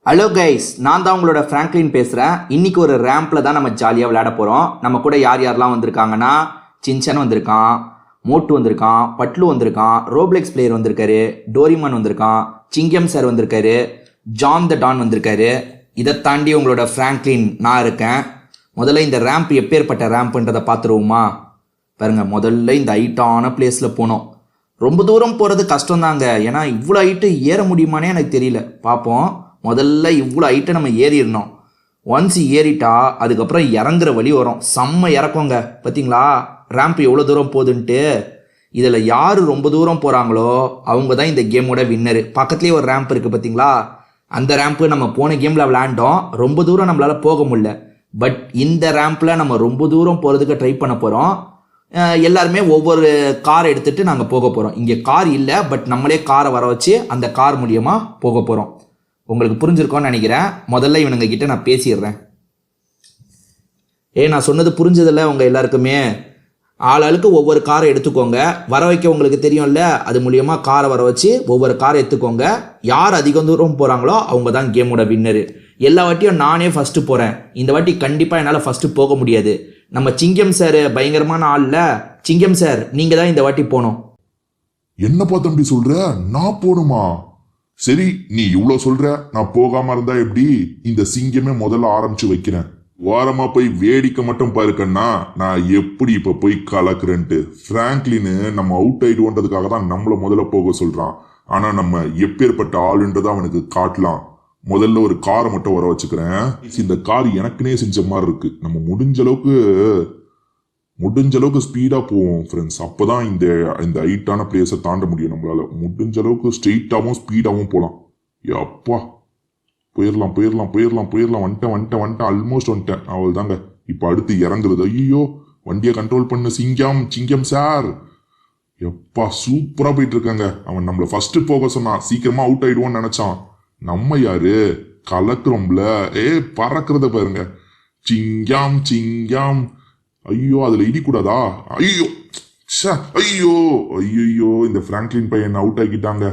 Hello guys, நான் தான் உங்களோட ஃப்ராங்க்லின் பேசுகிறேன். இன்றைக்கி ஒரு ரேம்பில் தான் நம்ம ஜாலியாக விளையாட போகிறோம். நம்ம கூட யார் யாரெல்லாம் வந்திருக்காங்கன்னா, சின்சன் வந்திருக்கான், மோட்டு வந்திருக்கான், பட்லு வந்திருக்கான், ரோப்ளெக்ஸ் பிளேயர் வந்திருக்காரு, டோரிமான் வந்திருக்கான், சிங்கம் சார் வந்திருக்காரு, ஜான் த டான் வந்திருக்காரு. இதை தாண்டி உங்களோட ஃப்ராங்க்லின் நான் இருக்கேன். முதல்ல இந்த ரேம்ப் எப்பேற்பட்ட ரேம்ப்புன்றதை பார்த்துருவோமா? பாருங்க, முதல்ல இந்த ஹைட்டான பிளேஸில் போனோம். ரொம்ப தூரம் போகிறது கஷ்டம் தாங்க, ஏன்னா இவ்வளோ ஹைட்டு ஏற முடியுமானே எனக்கு தெரியல. பார்ப்போம். முதல்ல இவ்வளோ ஹைட்டை நம்ம ஏறிடணும். ஒன்ஸ் ஏறிட்டா அதுக்கப்புறம் இறங்குற வழி வரும். செம்ம இறக்குங்க. பார்த்தீங்களா ரேம்ப் எவ்வளோ தூரம் போகுதுன்ட்டு? இதில் யார் ரொம்ப தூரம் போகிறாங்களோ அவங்க தான் இந்த கேமோட வின்னரு. பக்கத்துலேயே ஒரு ரேம்ப் இருக்குது பார்த்தீங்களா? அந்த ரேம்ப்பு நம்ம போன கேமில் விளையாண்டோம். ரொம்ப தூரம் நம்மளால் போக முடியல. பட் இந்த ரேம்பில் நம்ம ரொம்ப தூரம் போகிறதுக்கு ட்ரை பண்ண போகிறோம். எல்லாருமே ஒவ்வொரு கார் எடுத்துகிட்டு நாங்கள் போக போகிறோம். இங்கே கார் இல்லை, பட் நம்மளே காரை வர வச்சு அந்த கார் மூலியமாக போக போகிறோம். உங்களுக்கு புரிஞ்சிருக்கோன்னு நினைக்கிறேன். முதல்ல இவனுங்க கிட்ட நான் பேசிடுறேன். நான் சொன்னது புரிஞ்சதில்ல உங்கள் எல்லாருக்குமே? ஆளாளுக்கு ஒவ்வொரு காரை எடுத்துக்கோங்க. வர வைக்க உங்களுக்கு தெரியும்ல, அது மூலியமாக காரை வர வச்சு ஒவ்வொரு காரை எடுத்துக்கோங்க. யார் அதிகம் தூரம் போகிறாங்களோ அவங்க தான் கேமோட வின்னரு. எல்லா வாட்டியும் நானே ஃபஸ்ட்டு போகிறேன். இந்த வாட்டி கண்டிப்பாக என்னால் ஃபஸ்ட்டு போக முடியாது. நம்ம சிங்கம் சார் பயங்கரமான ஆள்ல. சிங்கம் சார், நீங்கள் தான் இந்த வாட்டி போகணும். என்னப்பா தம்பி சொல்ற? நான் போகணுமா? சரி, நீ இவ்வளவு சொல்ற, நான் போகாம இருந்தா எப்படி? இந்த சிங்கமே முதல்ல ஆரம்பிச்சு வைக்கிறேன். வாரமா போய் வேடிக்கை மட்டும் பாருக்கன்னா, நான் எப்படி இப்ப போய் கலக்குறேன்ட்டு. பிராங்க்லின் நம்ம அவுட் ஆயிடுவோன்றதுக்காக தான் நம்மள முதல்ல போக சொல்றான். ஆனா நம்ம எப்பேற்பட்ட ஆளுன்றதை அவனுக்கு காட்டலாம். முதல்ல ஒரு காரை மட்டும் வர வச்சுக்கிறேன். இந்த கார் எனக்குனே செஞ்ச மாதிரி இருக்கு. நம்ம முடிஞ்ச அளவுக்கு ஸ்பீடா போவோம் ஃப்ரெண்ட்ஸ். அப்பதான் இந்த ஹைட்டான பிளேஸை தாண்ட முடியும் நம்மளால. முடிஞ்ச அளவுக்கு ஸ்ட்ரெயிட்டாவும் ஸ்பீடாவும் போகலாம். அப்பா, போயிடலாம். வந்துட்டேன் ஆல்மோஸ்ட் வந்துட்டேன். அவள் தாங்க. இப்போ அடுத்து இறங்குறது. ஐயோ, வண்டியை கண்ட்ரோல் பண்ண சிங்கம் சார். எப்பா, சூப்பரா போயிட்டு இருக்காங்க. அவன் நம்மள ஃபர்ஸ்ட் போக சொன்னான். சீக்கிரமா அவுட் ஆயிடுவோம்னு நினைச்சான். நம்ம யாரு கலக்குறோம்ல. பறக்கிறத பாருங்க. சிங்கம். ஐயோ, அதுல இடிக்கூடாதா? ஐயோ, இந்த பிராங்க்லின் பையன் அவுட் ஆக்கிட்டாங்க.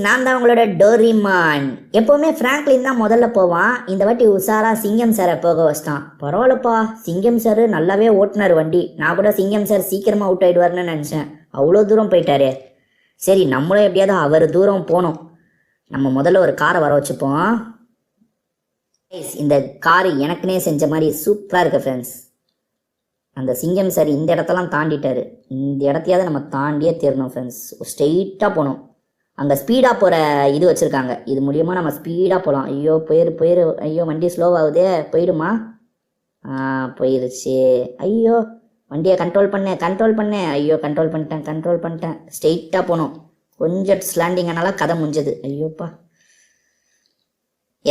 நான் தான் உங்களோட டோரிமான். எப்பவுமே பிராங்க்லின் தான் முதல்ல போவான். இந்த வாட்டி உஷாரா சிங்கம் சாரை போக வச்சிட்டான். பரவாயில்லப்பா, சிங்கம் சார் நல்லாவே ஓட்டுனார் வண்டி. நான் கூட சிங்கம் சார் சீக்கிரமா அவுட் ஆயிடுவார்னு நினைச்சேன். அவ்வளோ தூரம் போயிட்டாரு. சரி, நம்மளும் எப்படியாவது அவர் தூரம் போனோம். நம்ம முதல்ல ஒரு காரை வர வச்சுப்போம். இந்த காரு எனக்குனே செஞ்ச மாதிரி சூப்பராக இருக்கு ஃப்ரெண்ட்ஸ். அந்த சிங்கம் சார் இந்த இடத்தெல்லாம் தாண்டிட்டாரு. இந்த இடத்தையாவது நம்ம தாண்டியே தீரணும் ஃப்ரெண்ட்ஸ். ஸ்ட்ரெயிட்டாக போகணும். அங்கே ஸ்பீடாக போகிற இது வச்சுருக்காங்க. இது மூலியமாக நம்ம ஸ்பீடாக போகலாம். ஐயோ, போயிரு. ஐயோ, வண்டி ஸ்லோவாகுதே. போயிடுமா? போயிருச்சு. ஐயோ, வண்டியை கண்ட்ரோல் பண்ணேன். ஐயோ, கண்ட்ரோல் பண்ணிட்டேன். ஸ்ட்ரெயிட்டாக போகணும். கொஞ்சம் ஸ்லாண்டிங் ஆனால கதை முடிஞ்சது. ஐயோப்பா,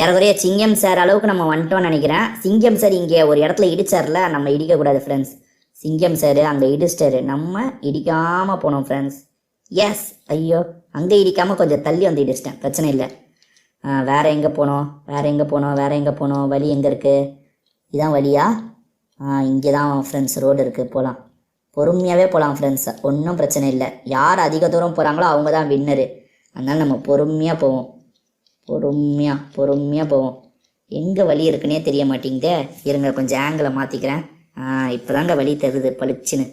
ஏறக்குறைய சிங்கம் சார் அளவுக்கு நம்ம வந்துட்டோம்னு நினைக்கிறேன். சிங்கம் சார் இங்கே ஒரு இடத்துல இடிச்சார்ல, நம்ம இடிக்கக்கூடாது ஃப்ரெண்ட்ஸ். சிங்கம் சார் அங்கே இடிச்சிட்டாரு. நம்ம இடிக்காமல் போனோம் ஃப்ரெண்ட்ஸ். எஸ். ஐயோ, அங்கே இடிக்காமல் கொஞ்சம் தள்ளி வந்து இடிச்சிட்டேன். பிரச்சனை இல்லை. வேறு எங்கே போனோம்? வழி எங்கே இருக்குது? இதான் வழியா? இங்கே தான் ஃப்ரெண்ட்ஸ் ரோடு இருக்குது. போகலாம். பொறுமையாகவே போகலாம் ஃப்ரெண்ட்ஸ். ஒன்றும் பிரச்சனை இல்லை. யார் அதிக தூரம் போகிறாங்களோ அவங்க தான் வின்னரு. அதனால் நம்ம பொறுமையாக போவோம். எங்கே வழி இருக்குன்னே தெரிய மாட்டேங்குதே. இருங்க, கொஞ்சம் ஆங்கிளை மாற்றிக்கிறேன். இப்போ தாங்க வழி தருது பளிச்சுன்னு.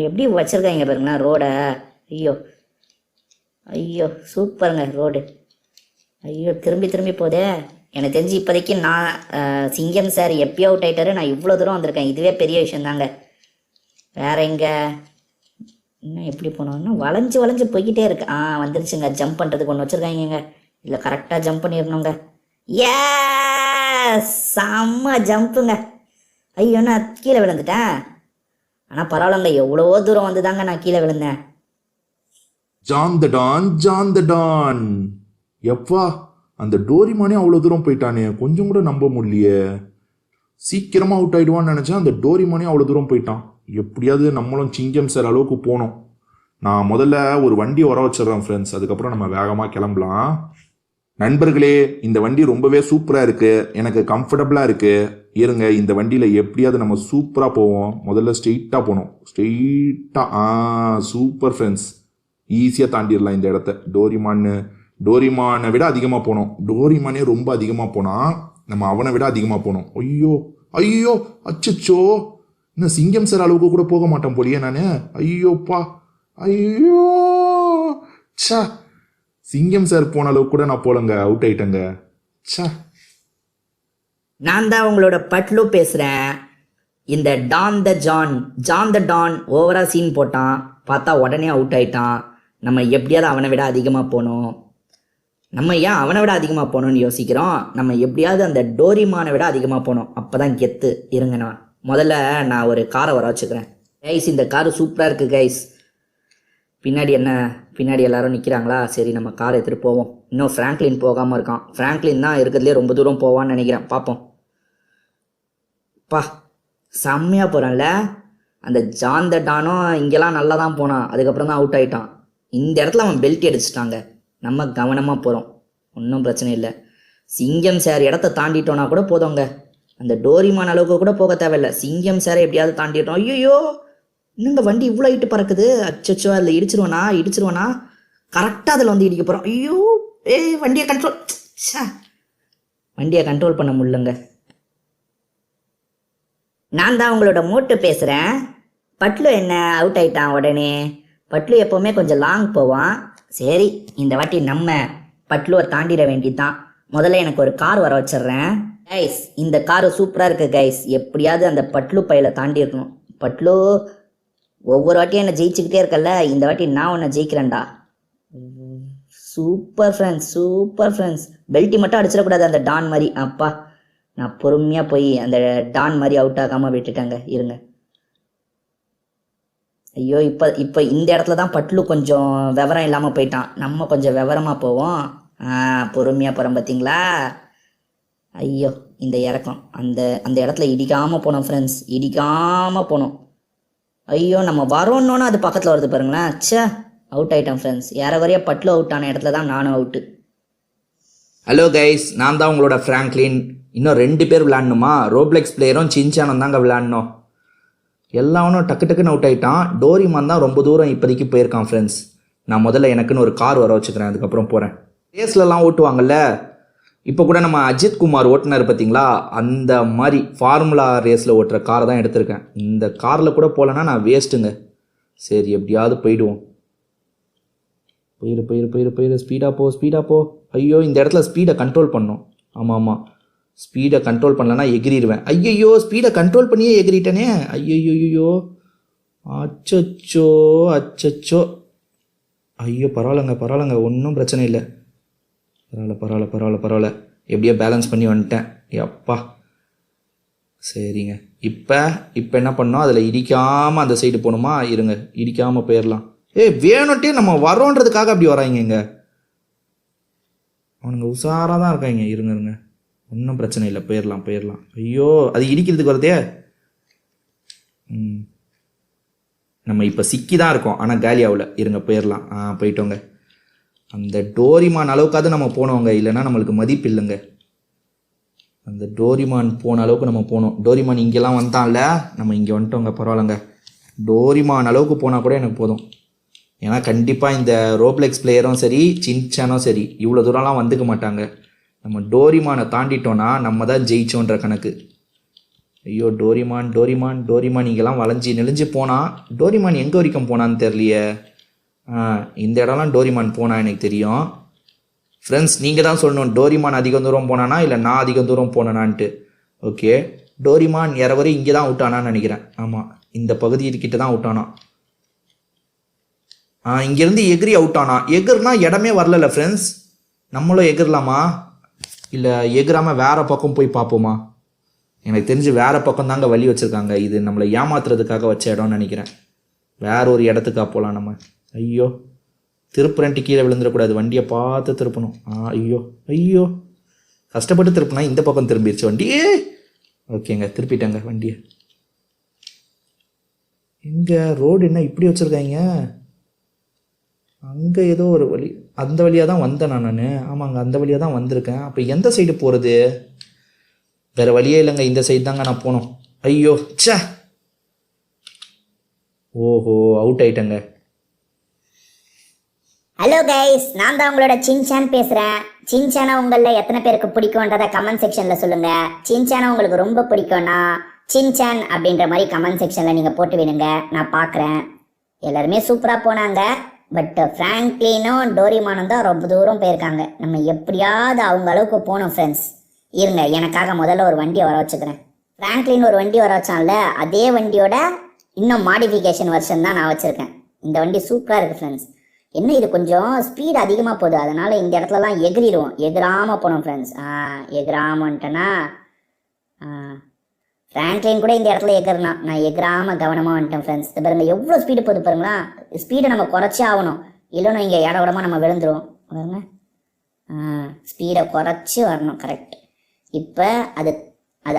எப்படி வச்சுருக்காங்க பாருங்களா ரோடை. ஐயோ, சூப்பருங்க ரோடு. ஐயோ, திரும்பி போதே. எனக்கு தெரிஞ்சு இப்போதைக்கு நான் சிங்கம் சார் எப்பயோ அவுட் ஆகிட்டாரு. நான் இவ்வளோ தூரம் வந்திருக்கேன். இதுவே பெரிய விஷயம் தாங்க. வேற எங்கே இன்னும் எப்படி போனோம்னா வளைஞ்சு போய்கிட்டே இருக்கு. வந்துருச்சுங்க. ஜம்ப் பண்ணுறதுக்கு ஒன்று வச்சுருக்காங்க. இல்லை, கரெக்டாக ஜம்ப் பண்ணிடணுங்க. செம்ம ஜம்ப்புங்க. ஐயோ, நான் கீழே விழுந்துட்டேன். ஆனால் பரவாயில்லங்க, எவ்வளவோ தூரம் வந்து தாங்க நான் கீழே விழுந்தேன். John the Don. எப்பா, அந்த டோரிமானே அவ்வளோ தூரம் போயிட்டானே. கொஞ்சம் கூட நம்ப முடியலையே. சீக்கிரமாக அவுட் ஆகிடுவான்னு நினச்சேன். அந்த டோரிமானே அவ்வளோ தூரம் போயிட்டான். எப்படியாவது நம்மளும் சிங்கம் சார் அளவுக்கு போனோம். நான் முதல்ல ஒரு வண்டியை வர வச்சிடறேன் ஃப்ரெண்ட்ஸ். அதுக்கப்புறம் நம்ம வேகமாக கிளம்பலாம். நண்பர்களே, இந்த வண்டி ரொம்பவே சூப்பராக இருக்குது. எனக்கு கம்ஃபர்டபுளாக இருக்குது. இருங்க, இந்த வண்டியில் எப்படியாவது நம்ம சூப்பராக போவோம். முதல்ல ஸ்ட்ரெயிட்டாக போகணும். Super friends. ஈஸியாக தாண்டிடலாம் இந்த இடத்த. டோரிமானை விட அதிகமாக போனோம். டோரிமானே ரொம்ப அதிகமாக போனான், நம்ம அவனை விட அதிகமாக போனோம். ஐயோ ஐயோ அச்சச்சோ, இன்னும் சிங்கம் சார் அளவுக்கு கூட போக மாட்டேன் போலியே நான். ஐயோப்பா ஐயோ, சா, சிங்கம் சார் போன அளவுக்கு கூட நான் போலங்க, அவுட் ஆயிட்டேங்க. சா, நான் தான் உங்களோட பட்லு பேசுகிறேன். இந்த ஜான் த டான் ஓவராக சீன் போட்டான், பார்த்தா உடனே அவுட் ஆயிட்டான். நம்ம எப்படியாவது அவனை விட அதிகமாக போகணும். நம்ம ஏன் அவனை விட அதிகமாக போகணும்னு யோசிக்கிறோம். நம்ம எப்படியாவது அந்த டோரிமானை விட அதிகமாக போகணும், அப்போ தான் கெத்து. இருங்கண்ணா, முதல்ல நான் ஒரு காரை வர வச்சுக்கிறேன். கைஸ், இந்த காரு சூப்பராக இருக்குது கைஸ். பின்னாடி எல்லாரும் நிற்கிறாங்களா? சரி, நம்ம காரை எடுத்துகிட்டு போவோம். இன்னும் ஃப்ராங்க்லின் போகாமல் இருக்கான். ஃப்ராங்க்லின் தான் இருக்கிறதுலே ரொம்ப தூரம் போவான்னு நினைக்கிறேன். பார்ப்போம். செம்மையாக போகிறான்ல அந்த ஜான் த டானும். இங்கெல்லாம் நல்லா தான் போனான், அதுக்கப்புறம் தான் அவுட் ஆகிட்டான். இந்த இடத்துல அவன் பெல்ட் அடிச்சிட்டாங்க. நம்ம கவனமாக போகிறோம், ஒன்றும் பிரச்சனை இல்லை. சிங்கம் சார் இடத்த தாண்டிட்டோன்னா கூட போதுங்க, அந்த டோரிமான் அளவுக்கு கூட போக தேவையில்லை. சிங்கம் சாரை எப்படியாவது தாண்டிட்டோம். ஐயோ, இன்னுங்க வண்டி இவ்வளோ ஹைட்டு பறக்குது. அச்சோ, அதில் இடிச்சிருவானா? கரெக்டாக அதில் வந்து இடிக்க போகிறோம். ஐயோ, வண்டியை கண்ட்ரோல் பண்ண முடியலங்க. நான் தான் உங்களோட மோட்டு பேசுகிறேன். பட்லு என்ன அவுட் ஆயிட்டான் உடனே. பட்லு எப்போவுமே கொஞ்சம் லாங் போவான். சரி, இந்த வாட்டி நம்ம பட்லுவை தாண்டிட வேண்டியதுதான். முதல்ல எனக்கு ஒரு கார் வர வச்சிடுறேன். கைஸ், இந்த காரு சூப்பராக இருக்குது கைஸ். எப்படியாவது அந்த பட்லு பையில தாண்டி இருக்கணும். பட்லு ஒவ்வொரு வாட்டியும் என்னை ஜெயிச்சுக்கிட்டே இருக்கல, இந்த வாட்டி நான் உன்னை ஜெயிக்கிறேன்டா. Super friends. பெல்ட்டி மட்டும் அடிச்சிடக்கூடாது அந்த டான் மாதிரி. அப்பா, நான் பொறுமையாக போய் அந்த டான் மாதிரி அவுட் ஆகாமல் விட்டுட்டாங்க. இருங்க. ஐயோ, இப்போ இந்த இடத்துல தான் பட்லு கொஞ்சம் விவரம் இல்லாமல் போயிட்டான். நம்ம கொஞ்சம் விவரமாக போவோம். பொறுமையாக போகிறோம் பார்த்தீங்களா? ஐயோ, இந்த இறக்கம் அந்த இடத்துல இடிக்காமல் போனோம் ஃப்ரெண்ட்ஸ், இடிக்காமல் போனோம். ஐயோ, நம்ம வரோன்னோன்னா அது பக்கத்தில் வருது பாருங்களேன். அவுட் ஆகிட்டோம் ஃப்ரெண்ட்ஸ். யாரவரையா பட்லு அவுட் ஆன இடத்துல தான் நானும் அவுட்டு. ஹலோ கைஸ், நான் தான் உங்களோட ஃப்ராங்க்லின். இன்னும் 2 பேர் விளையாடணுமா? ரோப்ளெக்ஸ் பிளேயரும் சின்சானும் தாங்க விளையாடணும். எல்லாவனும் டக்குன்னு அவுட் ஆகிட்டான். டோரிமான் தான் ரொம்ப தூரம் இப்போதைக்கு போயிருக்கான் ஃப்ரெண்ட்ஸ். நான் முதல்ல எனக்குன்னு ஒரு கார் வர வச்சுக்கிறேன், அதுக்கப்புறம் போகிறேன். ரேஸ்லலாம் ஓட்டுவாங்கல்ல, இப்போ கூட நம்ம அஜித் குமார் ஓட்டுனார் பார்த்தீங்களா, அந்த மாதிரி ஃபார்முலா ரேஸில் ஓட்டுற காரை தான் எடுத்திருக்கேன். இந்த காரில் கூட போகலன்னா நான் வேஸ்ட்டுங்க. சரி, எப்படியாவது போயிடுவோம். போயிரு, ஸ்பீடாக போ. ஐயோ, இந்த இடத்துல ஸ்பீடை கண்ட்ரோல் பண்ணணும். ஆமாம், ஸ்பீடை கண்ட்ரோல் பண்ணலன்னா எகிரிடுவேன். ஐயோ, ஸ்பீடை கண்ட்ரோல் பண்ணியே எகிரிட்டனே. ஐயோ, அச்சச்சோ. ஐயோ, பரவாயில்லைங்க, ஒன்றும் பிரச்சனை இல்லை. பரவாயில்ல. எப்படியோ பேலன்ஸ் பண்ணி வந்துட்டேன். அப்பா, சரிங்க. இப்போ என்ன பண்ணோம்? அதில் இடிக்காமல் அந்த சைடு போகணுமா? இருங்க, இடிக்காமல் போயிடலாம். வேணும்ட்டே நம்ம வரோன்றதுக்காக அப்படி வராங்க. அவனுங்க உஷாராக தான் இருக்காங்க. இருங்க, ஒன்றும் பிரச்சனை இல்லை, போயிடலாம். ஐயோ, அது இடிக்கிறதுக்கு வருதே. நம்ம இப்போ சிக்கி தான் இருக்கோம், ஆனால் காலியாவில். இருங்க, போயிடலாம். போயிட்டோங்க. அந்த டோரிமான் அளவுக்காவது நம்ம போனோங்க, இல்லைன்னா நம்மளுக்கு மதிப்பு இல்லைங்க. அந்த டோரிமான் போன அளவுக்கு நம்ம போனோம். டோரிமான் இங்கெல்லாம் வந்தான்ல, நம்ம இங்கே வந்துட்டோங்க. பரவாயில்லைங்க, டோரிமான் அளவுக்கு போனால் கூட எனக்கு போதும். ஏன்னா கண்டிப்பாக இந்த ரோப்ளெக்ஸ் பிளேயரும் சரி, சின்சானும் சரி, இவ்வளோ தூரம்லாம் வந்துக்க மாட்டாங்க. நம்ம டோரிமானை தாண்டிட்டோன்னா நம்ம தான் ஜெயிச்சோன்ற கணக்கு. ஐயோ, டோரிமான் இங்கெல்லாம் வளைஞ்சி நெளிஞ்சு போனால். டோரிமான் எங்கே வரைக்கும் போனான்னு தெரியலையே. இந்த இடம்லாம் டோரிமான் போனா எனக்கு தெரியும். ஃப்ரெண்ட்ஸ், நீங்கள் தான் சொல்லணும், டோரிமான் அதிகம் தூரம் போனானா இல்லை நான் அதிகம் தூரம் போனேனான்ட்டு. ஓகே, டோரிமான் யாரவரை இங்கே தான் அவுட் ஆனான்னு நினைக்கிறேன். ஆமாம், இந்த பகுதிக்கிட்ட தான் அவுட் ஆனான். இங்கேருந்து எகிரி அவுட் ஆனான். எகிர்னா இடமே வரல ஃப்ரெண்ட்ஸ். நம்மளும் எகிரலாமா இல்லை எகிராமல் வேறு பக்கம் போய் பார்ப்போமா? எனக்கு தெரிஞ்சு வேறு பக்கம் தாங்க வழி வச்சுருக்காங்க. இது நம்மளை ஏமாத்துறதுக்காக வச்ச இடம்னு நினைக்கிறேன். வேற ஒரு இடத்துக்காக போகலாம் நம்ம. ஐயோ, திருப்புறன்ட்டு கீழே விழுந்துடக்கூடாது, வண்டியை பார்த்து திருப்பணும். ஐயோ, கஷ்டப்பட்டு திருப்பினா இந்த பக்கம் திரும்பிடுச்சு வண்டியே. ஓகேங்க, திருப்பிட்டேங்க வண்டியை. எங்கே ரோடு என்ன இப்படி வச்சுருக்காங்க? அங்கே ஏதோ ஒரு வழி, அந்த வழியாக தான் வந்தேன் நான். ஆமாங்க, அந்த வழியாக தான் வந்திருக்கேன். அப்போ எந்த சைடு போகிறது? வேறு வழியே இல்லைங்க, இந்த சைடு தாங்க நான் போகணும். ஐயோ, ஓஹோ, அவுட் ஆயிட்டேங்க. ஹலோ கைஸ், நான் தான் உங்களோட சின்சான் பேசுகிறேன். சின்சானை உங்களில் எத்தனை பேருக்கு பிடிக்கும்ன்றதை கமெண்ட் செக்ஷனில் சொல்லுங்கள். சின்சானை உங்களுக்கு ரொம்ப பிடிக்கும்னா சின்சான் அப்படின்ற மாதிரி கமெண்ட் செக்ஷனில் நீங்கள் போட்டு விடுங்க, நான் பார்க்குறேன். எல்லாருமே சூப்பராக போனாங்க. பட் ஃப்ராங்க்லினும் டோரிமானும் தான் ரொம்ப தூரம் போயிருக்காங்க. நம்ம எப்படியாவது அவங்க அளவுக்கு போகணும் ஃப்ரெண்ட்ஸ். இருங்க, எனக்காக முதல்ல ஒரு வண்டியை வர வச்சுக்கிறேன். ஃப்ராங்க்லின் ஒரு வண்டி வர வச்சான்ல, அதே வண்டியோட இன்னும் மாடிஃபிகேஷன் வெர்ஷன் தான் நான் வச்சுருக்கேன். இந்த வண்டி சூப்பராக இருக்குது ஃப்ரெண்ட்ஸ். என்ன இது கொஞ்சம் ஸ்பீடு அதிகமாக போகுது, அதனால் இந்த இடத்துலலாம் எகிரிடுவோம். எகிராமல் போகணும் ஃப்ரெண்ட்ஸ். எகிராமன்ட்டேன்னா ஃப்ராங்க்லின் கூட இந்த இடத்துல எகிறனா, நான் எகிராமல் கவனமாக வந்துட்டேன் ஃப்ரெண்ட்ஸ். இது பாருங்கள் எவ்வளோ ஸ்பீடு போகுது பாருங்களா. ஸ்பீடை நம்ம குறைச்சே ஆகணும், இல்லைன்னா இங்கே இட விடமாக நம்ம விழுந்துருவோம் பாருங்க. ஸ்பீடை குறைச்சி வரணும், கரெக்ட். இப்போ அது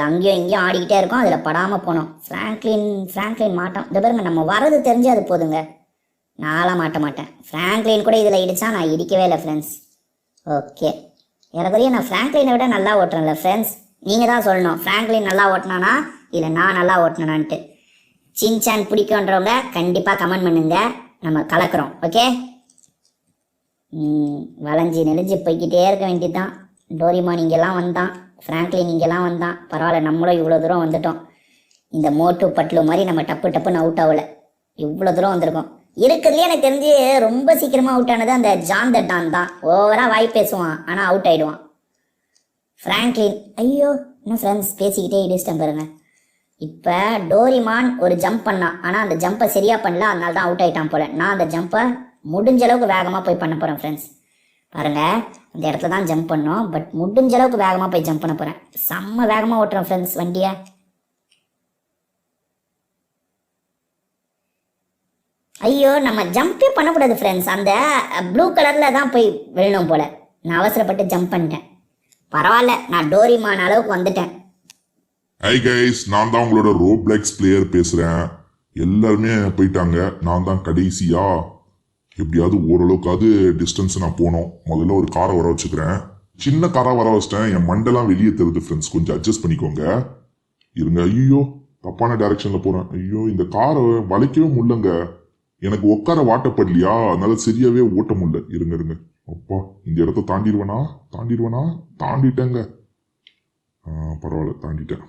அங்கேயும் இங்கேயும் ஆடிக்கிட்டே இருக்கும், அதில் படாமல் போகணும். ஃப்ராங்க்லின் மாட்டோம். இது பாருங்க, நம்ம வரது தெரிஞ்சு அது போதுங்க. நான்லாம் மாட்ட மாட்டேன். ஃப்ராங்க்லின் கூட இதில் இடித்தா நான் இடிக்கவே இல்லை ஃப்ரெண்ட்ஸ். ஓகே, ஏறக்குறைய நான் ஃப்ராங்க்லினை விட நல்லா ஓட்டுறேன்ல ஃப்ரெண்ட்ஸ். நீங்கள் தான் சொல்லணும், ஃப்ராங்க்லின் நல்லா ஓட்டினானா இல்லை நான் நல்லா ஓட்டினான்ட்டு. சின்சான் பிடிக்குன்றவங்க கண்டிப்பாக கமெண்ட் பண்ணுங்க, நம்ம கலக்கிறோம். ஓகே, வளைஞ்சி நெளிஞ்சு போய்கிட்டே இருக்க வேண்டியது தான். டோரிமான் இங்கெல்லாம் வந்தான், ஃப்ராங்க்லின் இங்கெல்லாம் வந்தான். பரவாயில்ல, நம்மளும் இவ்வளோ தூரம் வந்துட்டோம். இந்த மோட்டு பட்லு மாதிரி நம்ம டப்புன்னு அவுட் ஆகலை, இவ்வளோ தூரம் வந்திருக்கோம். இருக்கிறதுலே எனக்கு தெரிஞ்சு ரொம்ப சீக்கிரமாக அவுட் ஆனது அந்த ஜான் த டான் தான். ஓவராக வாய் பேசுவான், ஆனால் அவுட் ஆகிடுவான். ஃப்ராங்க்லின் ஐயோ இன்னும் ஃப்ரெண்ட்ஸ் பேசிக்கிட்டே இடிச்சிட்டேன் பாருங்க. இப்போ டோரிமான் ஒரு ஜம்ப் பண்ணான், ஆனால் அந்த ஜம்பை சரியாக பண்ணல, அதனால தான் அவுட் ஆகிட்டான் போல. நான் அந்த ஜம்பை முடிஞ்ச அளவுக்கு வேகமாக போய் பண்ண போகிறேன் ஃப்ரெண்ட்ஸ். பாருங்கள், இந்த இடத்துல தான் ஜம்ப் பண்ணோம், பட் முடிஞ்ச அளவுக்கு வேகமாக போய் ஜம்ப் பண்ண போகிறேன். செம்ம வேகமாக ஓட்டுறேன் ஃப்ரெண்ட்ஸ் வண்டியை. ஐயோ, நம்ம ஜம்பே பண்ணக்கூடாது ஃப்ரெண்ட்ஸ். அந்த ப்ளூ கலரில் தான் போய் விழணும் போல். நான் அவசரப்பட்டு ஜம்ப் பண்ணிட்டேன். பரவாயில்ல, நான் டோரிமான் அளவுக்கு வந்துட்டேன். ஹை கைஸ், நான் தான் உங்களோட ரோப்ளெக்ஸ் பிளேயர் பேசுகிறேன். எல்லாருமே போயிட்டாங்க, நான் தான் கடைசியா. எப்படியாவது ஓரளவுக்காவது டிஸ்டன்ஸ் நான் போனோம். முதல்ல ஒரு காரை வர வச்சுக்கிறேன். சின்ன காராக வர வச்சிட்டேன், என் மண்டெல்லாம் வெளியே தெரியுது ஃப்ரெண்ட்ஸ், கொஞ்சம் அட்ஜஸ்ட் பண்ணிக்கோங்க. இருங்க, ஐயோ தப்பான டைரக்ஷனில் போகிறேன். ஐயோ, இந்த காரை வளைக்கவே முடியலங்க. எனக்கு உட்கார வாட்டப்படலையா, அதனால சரியாவே ஓட்ட முடியல. இருங்க அப்பா, இந்த இடத்த தாண்டிடுவேனா? தாண்டிட்டேங்க. பரவாயில்ல, தாண்டிட்டேன்.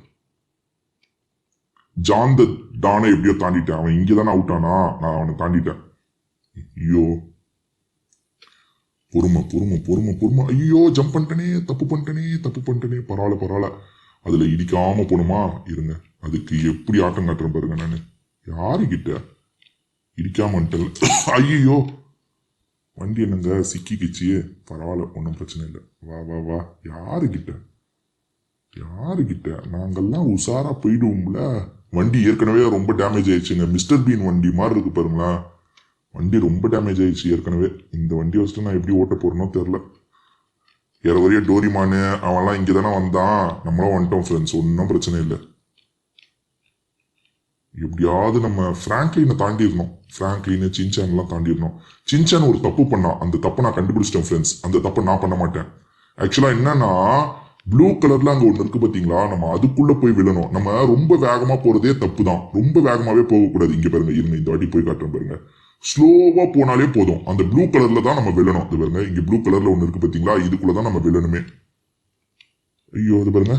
ஜான் த டானை எப்படியோ தாண்டிட்டேன். அவன் இங்கே தானே அவுட் ஆனா, நான் அவனை தாண்டிட்டேன். ஐயோ, பொறுமை. ஐயோ, ஜம்ப் பண்ணிட்டேனே, தப்பு பண்ணிட்டேனே. பரவாயில்ல. அதுல இடிக்காம போகணுமா? இருங்க, அதுக்கு எப்படி ஆட்டம் காட்டுறேன் பாருங்க. நான் யாருக்கிட்ட இடிக்காமட்டல. ஐயோ, வண்டி என்னங்க சிக்கிக்கிச்சு. பரவாயில்ல, ஒன்றும் பிரச்சனை இல்லை. வா. யாருக்கிட்ட நாங்கெல்லாம் உஷாரா போயிடுவோம்ல. வண்டி ஏற்கனவே ரொம்ப டேமேஜ் ஆயிடுச்சுங்க. மிஸ்டர் பீன் வண்டி மாதிரி இருக்கு பாருங்களேன். வண்டி ரொம்ப டேமேஜ் ஆயிடுச்சு ஏற்கனவே. இந்த வண்டி வச்சுட்டு நான் எப்படி ஓட்ட போறேனோ தெரில. ஏறவரைய டோரிமானு அவன்லாம் இங்கே தானே வந்தான், நம்மளும் வந்துட்டோம் ஃப்ரெண்ட்ஸ், ஒன்றும் பிரச்சனை இல்லை. எப்படியாவது நம்ம ஃப்ராங்க்லினை தாண்டிடணும். ஃப்ராங்க்லின் சின்சான்லாம் தாண்டிடணும். சின்சான் ஒரு தப்பு பண்ணான், அந்த தப்பை நான் கண்டுபிடிச்சிட்டேன் ஃப்ரெண்ட்ஸ். அந்த தப்பை நான் பண்ண மாட்டேன். ஆக்சுவலாக என்னன்னா, ப்ளூ கலர்ல அங்கே ஒன்று இருக்கு பார்த்தீங்களா, நம்ம அதுக்குள்ள போய் விழணும். நம்ம ரொம்ப வேகமாக போறதே தப்பு தான். ரொம்ப வேகமாகவே போகக்கூடாது. இங்கே பாருங்க, இருங்க இந்த வாட்டி போய் காட்டுறேன் பாருங்க. ஸ்லோவாக போனாலே போதும். அந்த ப்ளூ கலர்ல தான் நம்ம விழணும். இது பாருங்க, இங்கே ப்ளூ கலர்ல ஒன்று இருக்கு பார்த்தீங்களா, இதுக்குள்ள தான் நம்ம விழணுமே. ஐயோ, அது பாருங்க,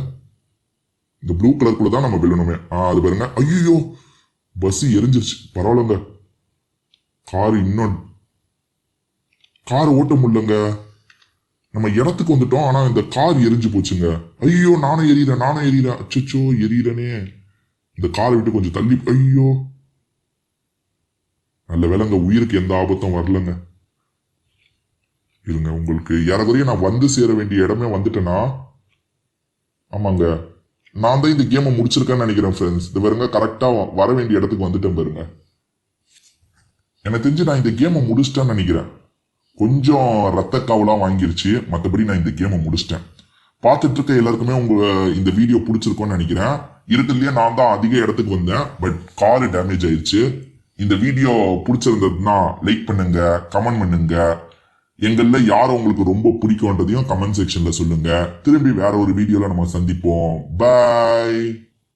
இந்த ப்ளூ கலருக்குள்ள தான் நம்ம விழணுமே. அது பாருங்க, ஐயோ பஸ் எரிஞ்சிருச்சு. பரவாயில்லங்க, கார் ஓட்ட முடியலங்க. நம்ம இடத்துக்கு வந்துட்டோம், ஆனா இந்த கார் எரிஞ்சு போச்சுங்க. ஐயோ, நானும் எரியறேன். அச்சோ, எரியறனே. இந்த காரை விட்டு கொஞ்சம் தள்ளி. ஐயோ, நல்ல வேலைங்க, உயிருக்கு எந்த ஆபத்தும் வரலங்க. இருங்க, உங்களுக்கு ஏறக்குறைய நான் வந்து சேர வேண்டிய இடமே வந்துட்டேனா? ஆமாங்க, நான் தான் இந்த கேமை முடிச்சிருக்கேன்னு நினைக்கிறேன் ஃப்ரெண்ட்ஸ். இது பாருங்க, கரெக்டா வர வேண்டிய இடத்துக்கு வந்துட்டேன் பாருங்க. எனக்கு தெரிஞ்சு நான் இந்த கேமை முடிச்சிட்டேன்னு நினைக்கிறேன். கொஞ்சம் ரத்த காவலாம் வாங்கிருச்சு, மற்றபடி நான் இந்த கேமை முடிச்சிட்டேன். பார்த்துட்டு இருக்க எல்லாருக்குமே இந்த வீடியோ பிடிச்சிருக்கோன்னு நினைக்கிறேன். இருக்கிறதுலயே நான் தான் அதிக இடத்துக்கு வந்தேன், பட் கார் டேமேஜ் ஆயிடுச்சு. இந்த வீடியோ பிடிச்சிருந்ததுன்னா லைக் பண்ணுங்க, கமெண்ட் பண்ணுங்க. எங்கள்ல யார் உங்களுக்கு ரொம்ப பிடிக்கும்ன்றதையும் கமெண்ட் செக்ஷன்ல சொல்லுங்க. திரும்பி வேற ஒரு வீடியோல நம்ம சந்திப்போம். பாய்.